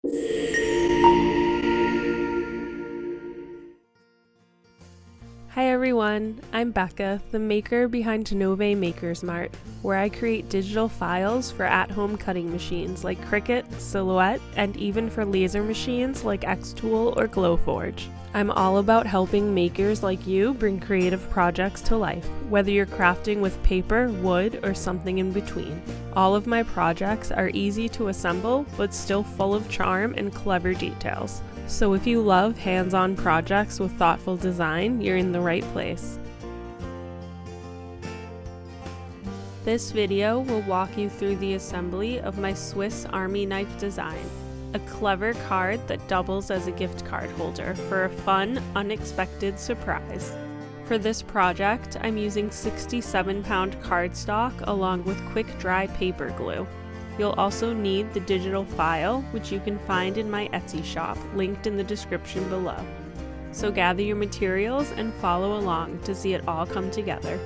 Hi everyone, I'm Becca, the maker behind Novae Makers Mart, where I create digital files for at-home cutting machines like Cricut, Silhouette, and even for laser machines like Xtool or Glowforge. I'm all about helping makers like you bring creative projects to life, whether you're crafting with paper, wood, or something in between. All of my projects are easy to assemble, but still full of charm and clever details. So if you love hands-on projects with thoughtful design, you're in the right place. This video will walk you through the assembly of my Swiss Army knife design, a clever card that doubles as a gift card holder for a fun, unexpected surprise. For this project, I'm using 67-pound cardstock along with quick dry paper glue. You'll also need the digital file, which you can find in my Etsy shop, linked in the description below. So gather your materials and follow along to see it all come together.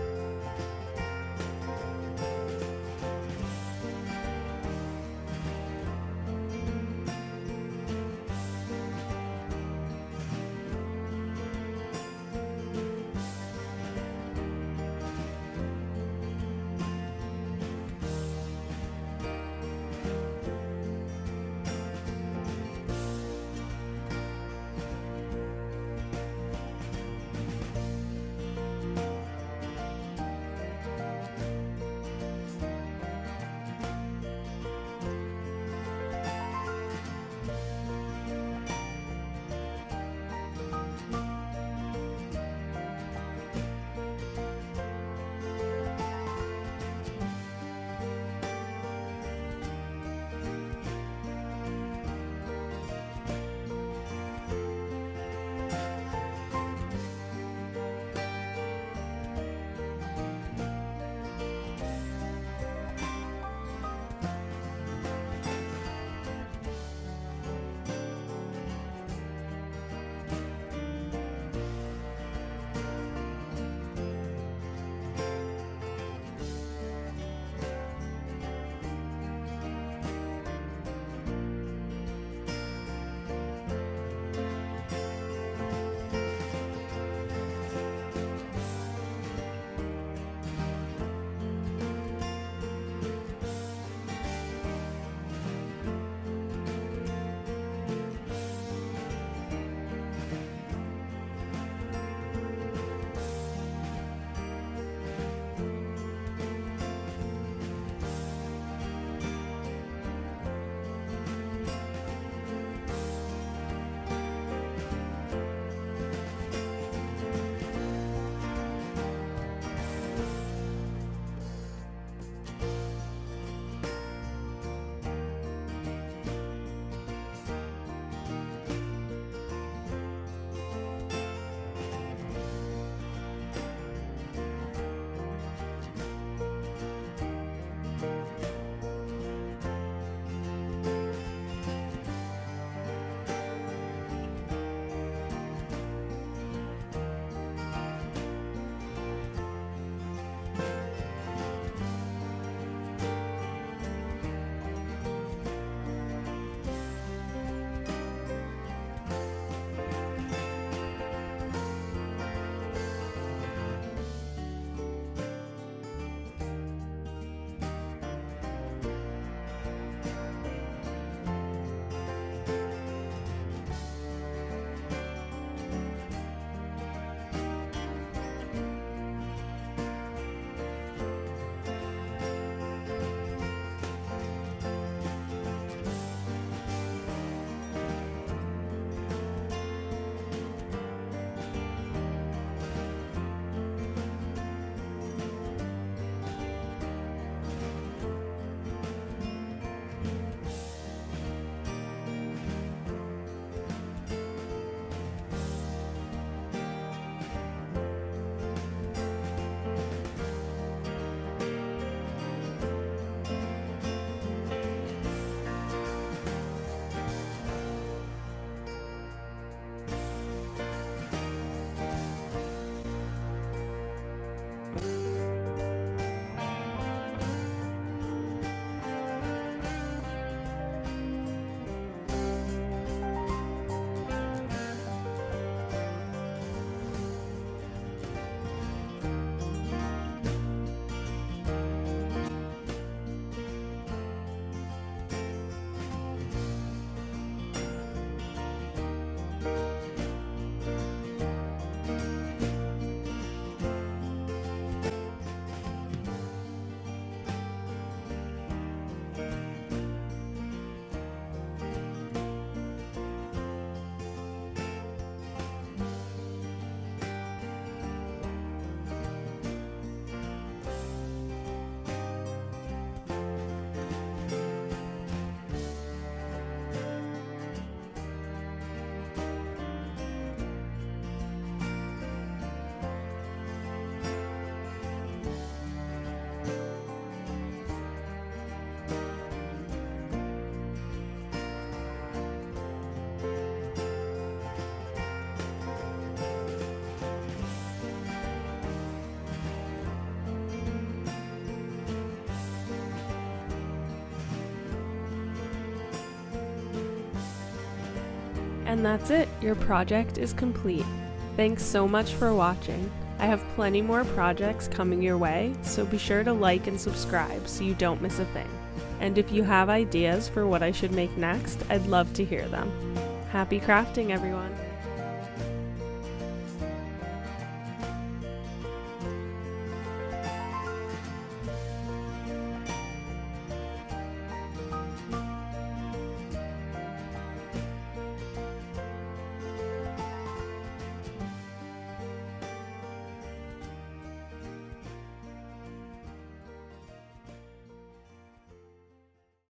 And that's it, your project is complete. Thanks so much for watching. I have plenty more projects coming your way, so be sure to like and subscribe so you don't miss a thing. And if you have ideas for what I should make next, I'd love to hear them. Happy crafting, everyone!